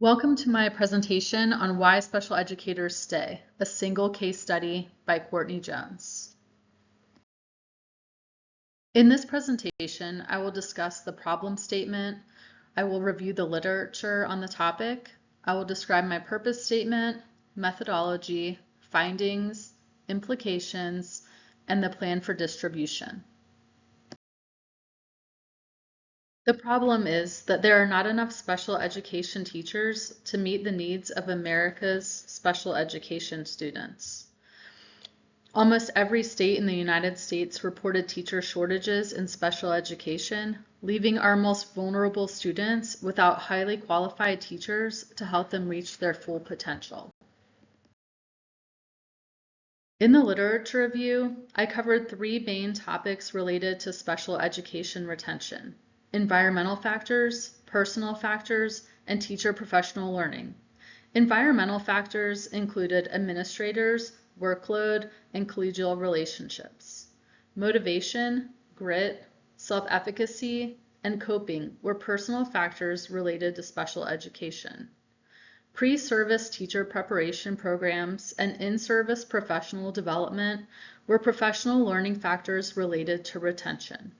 Welcome to my presentation on Why Special Educators Stay, a single case study by Courtney Jones. In this presentation, I will discuss the problem statement, I will review the literature on the topic, I will describe my purpose statement, methodology, findings, implications, and the plan for distribution. The problem is that there are not enough special education teachers to meet the needs of America's special education students. Almost every state in the United States reported teacher shortages in special education, leaving our most vulnerable students without highly qualified teachers to help them reach their full potential. In the literature review, I covered three main topics related to special education retention: environmental factors, personal factors, and teacher professional learning. Environmental factors included administrators, workload, and collegial relationships. Motivation, grit, self-efficacy, and coping were personal factors related to special education. Pre-service teacher preparation programs and in-service professional development were professional learning factors related to retention.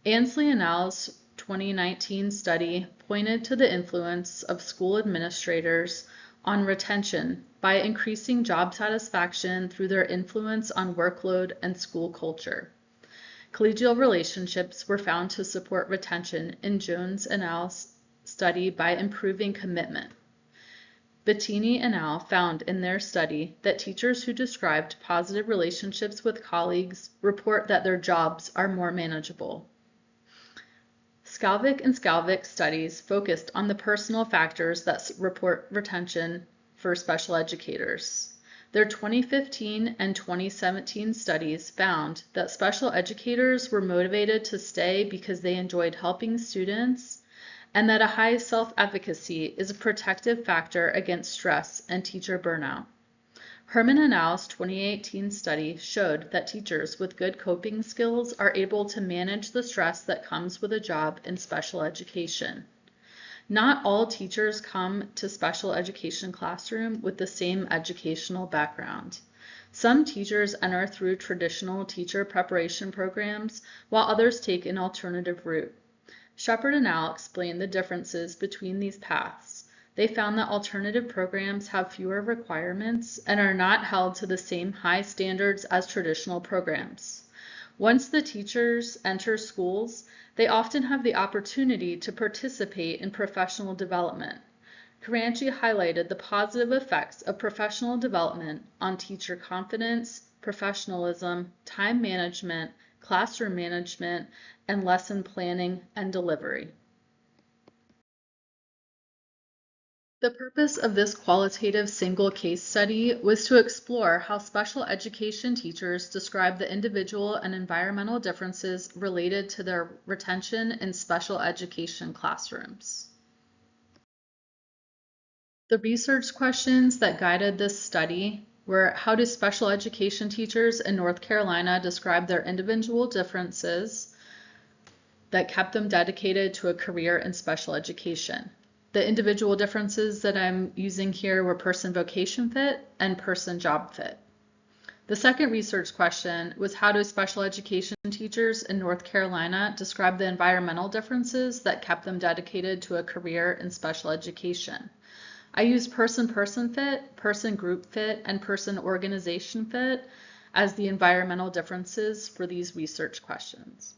Ansley and Al's 2019 study pointed to the influence of school administrators on retention by increasing job satisfaction through their influence on workload and school culture. Collegial relationships were found to support retention in Jones and Al's study by improving commitment. Bettini and Al found in their study that teachers who described positive relationships with colleagues report that their jobs are more manageable. Skalvik and Skalvik studies focused on the personal factors that report retention for special educators. Their 2015 and 2017 studies found that special educators were motivated to stay because they enjoyed helping students, and that a high self-efficacy is a protective factor against stress and teacher burnout. Herman and Al's 2018 study showed that teachers with good coping skills are able to manage the stress that comes with a job in special education. Not all teachers come to special education classroom with the same educational background. Some teachers enter through traditional teacher preparation programs, while others take an alternative route. Shepard and Al explained the differences between these paths. They found that alternative programs have fewer requirements and are not held to the same high standards as traditional programs. Once the teachers enter schools, they often have the opportunity to participate in professional development. Caranci highlighted the positive effects of professional development on teacher confidence, professionalism, time management, classroom management, and lesson planning and delivery. The purpose of this qualitative single case study was to explore how special education teachers describe the individual and environmental differences related to their retention in special education classrooms. The research questions that guided this study were: how do special education teachers in North Carolina describe their individual differences that kept them dedicated to a career in special education? The individual differences that I'm using here were person vocation fit and person job fit. The second research question was: how do special education teachers in North Carolina describe the environmental differences that kept them dedicated to a career in special education? I used person-person fit, person group fit, and person organization fit as the environmental differences for these research questions.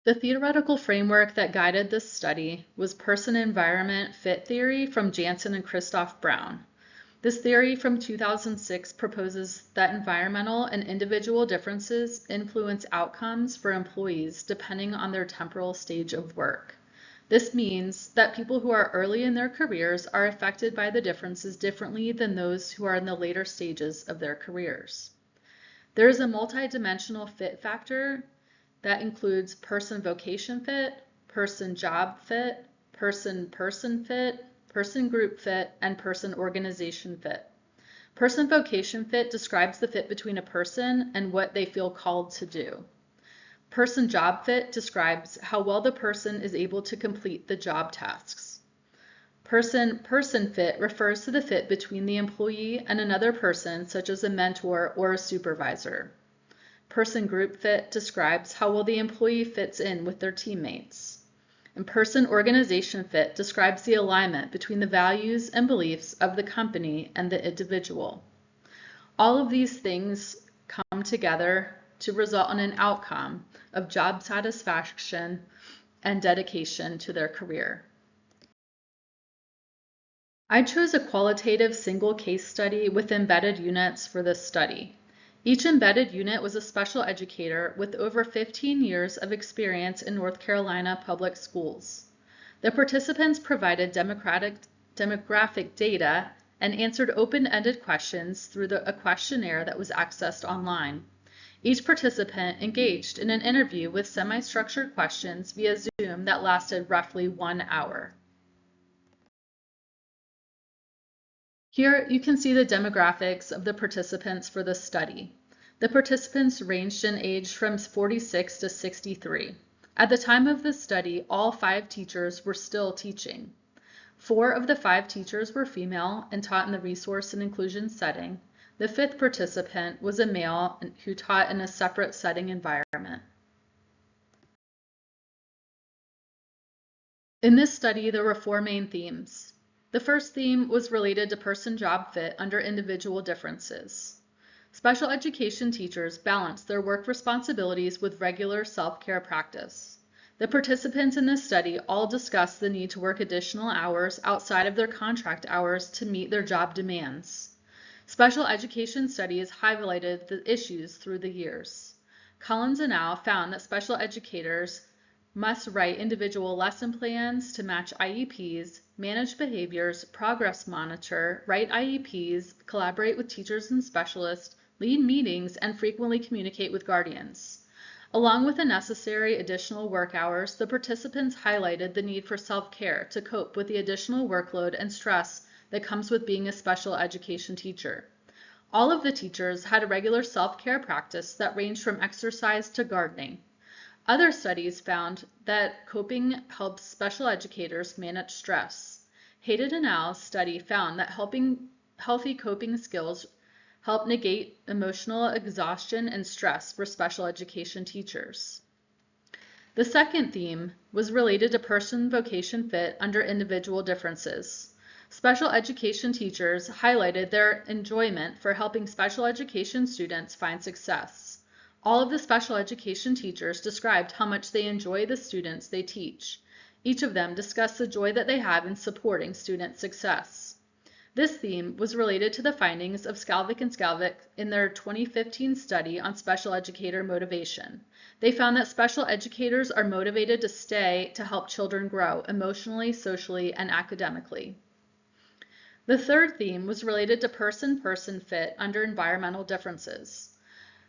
The theoretical framework that guided this study was person-environment fit theory from Jansen and Christoph Brown. This theory from 2006 proposes that environmental and individual differences influence outcomes for employees depending on their temporal stage of work. This means that people who are early in their careers are affected by the differences differently than those who are in the later stages of their careers. There is a multidimensional fit factor that includes person vocation fit, person job fit, person-person fit, person group fit, and person organization fit. Person vocation fit describes the fit between a person and what they feel called to do. Person job fit describes how well the person is able to complete the job tasks. Person fit refers to the fit between the employee and another person, such as a mentor or a supervisor. Person group fit describes how well the employee fits in with their teammates. And person organization fit describes the alignment between the values and beliefs of the company and the individual. All of these things come together to result in an outcome of job satisfaction and dedication to their career. I chose a qualitative single case study with embedded units for this study. Each embedded unit was a special educator with over 15 years of experience in North Carolina public schools. The participants provided demographic data and answered open-ended questions through a questionnaire that was accessed online. Each participant engaged in an interview with semi-structured questions via Zoom that lasted roughly 1 hour. Here you can see the demographics of the participants for this study. The participants ranged in age from 46 to 63. At the time of this study, all 5 teachers were still teaching. 4 of the 5 teachers were female and taught in the resource and inclusion setting. The 5th participant was a male who taught in a separate setting environment. In this study, there were 4 main themes. The first theme was related to person job fit under individual differences. Special education teachers balanced their work responsibilities with regular self-care practice. The participants in this study all discussed the need to work additional hours outside of their contract hours to meet their job demands. Special education studies highlighted the issues through the years. Collins and Al found that special educators must write individual lesson plans to match IEPs, manage behaviors, progress monitor, write IEPs, collaborate with teachers and specialists, lead meetings, and frequently communicate with guardians. Along with the necessary additional work hours, the participants highlighted the need for self-care to cope with the additional workload and stress that comes with being a special education teacher. All of the teachers had a regular self-care practice that ranged from exercise to gardening. Other studies found that coping helps special educators manage stress. Hayden and Al's study found that healthy coping skills help negate emotional exhaustion and stress for special education teachers. The second theme was related to person vocation fit under individual differences. Special education teachers highlighted their enjoyment for helping special education students find success. All of the special education teachers described how much they enjoy the students they teach. Each of them discussed the joy that they have in supporting student success. This theme was related to the findings of Skalvik and Skalvik in their 2015 study on special educator motivation. They found that special educators are motivated to stay to help children grow emotionally, socially, and academically. The third theme was related to person-person fit under environmental differences.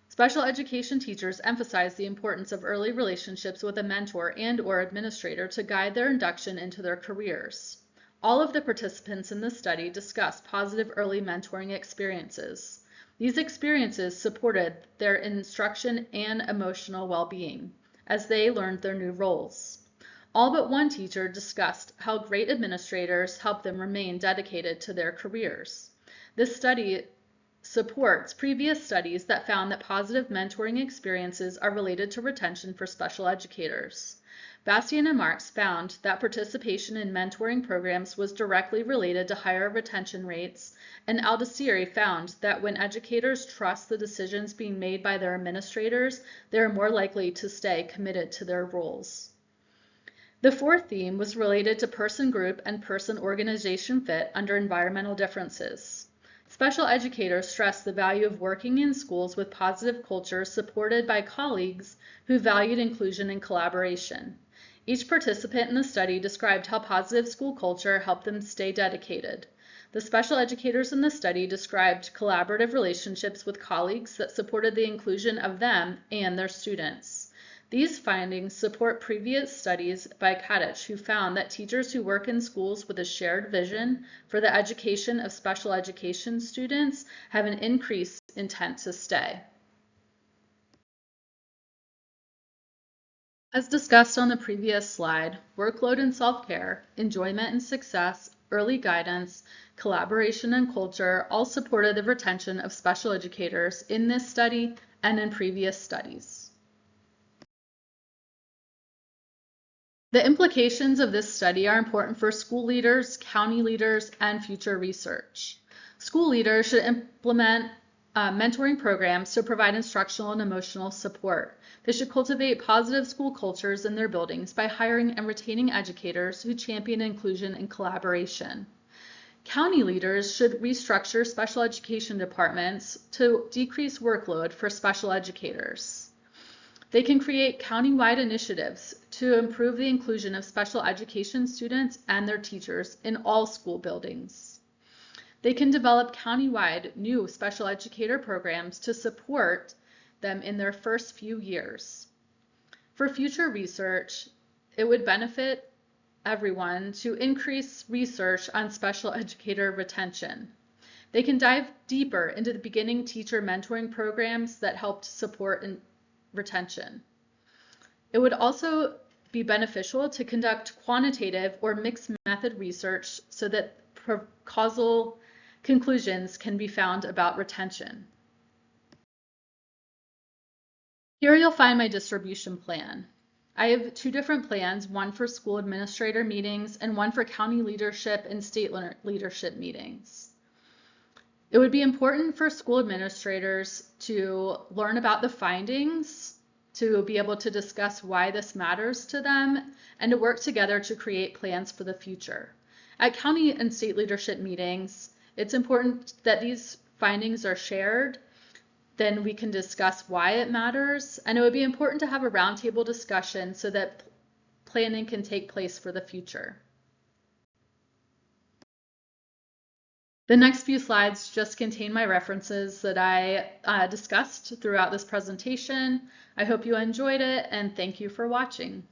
Special education teachers emphasize the importance of early relationships with a mentor and/or administrator to guide their induction into their careers. All of the participants in this study discussed positive early mentoring experiences. These experiences supported their instruction and emotional well-being as they learned their new roles. All but one teacher discussed how great administrators help them remain dedicated to their careers. This study supports previous studies that found that positive mentoring experiences are related to retention for special educators. Bastian and Marks found that participation in mentoring programs was directly related to higher retention rates, and Aldasiri found that when educators trust the decisions being made by their administrators, they are more likely to stay committed to their roles. The fourth theme was related to person group and person organization fit under environmental differences. Special educators stressed the value of working in schools with positive cultures supported by colleagues who valued inclusion and collaboration. Each participant in the study described how positive school culture helped them stay dedicated. The special educators in the study described collaborative relationships with colleagues that supported the inclusion of them and their students. These findings support previous studies by Kadich, who found that teachers who work in schools with a shared vision for the education of special education students have an increased intent to stay. As discussed on the previous slide, workload and self-care, enjoyment and success, early guidance, collaboration and culture all supported the retention of special educators in this study and in previous studies. The implications of this study are important for school leaders, county leaders, and future research. School leaders should implement mentoring programs to provide instructional and emotional support. They should cultivate positive school cultures in their buildings by hiring and retaining educators who champion inclusion and collaboration. County leaders should restructure special education departments to decrease workload for special educators. They can create countywide initiatives to improve the inclusion of special education students and their teachers in all school buildings. They can develop countywide new special educator programs to support them in their first few years. For future research, it would benefit everyone to increase research on special educator retention. They can dive deeper into the beginning teacher mentoring programs that help to support retention. It would also be beneficial to conduct quantitative or mixed method research so that causal conclusions can be found about retention. Here you'll find my distribution plan. I have two different plans, one for school administrator meetings and one for county leadership and state leadership meetings. It would be important for school administrators to learn about the findings, to be able to discuss why this matters to them, and to work together to create plans for the future. At county and state leadership meetings, it's important that these findings are shared. Then we can discuss why it matters, and it would be important to have a roundtable discussion so that planning can take place for the future. The next few slides just contain my references that I discussed throughout this presentation. I hope you enjoyed it, and thank you for watching.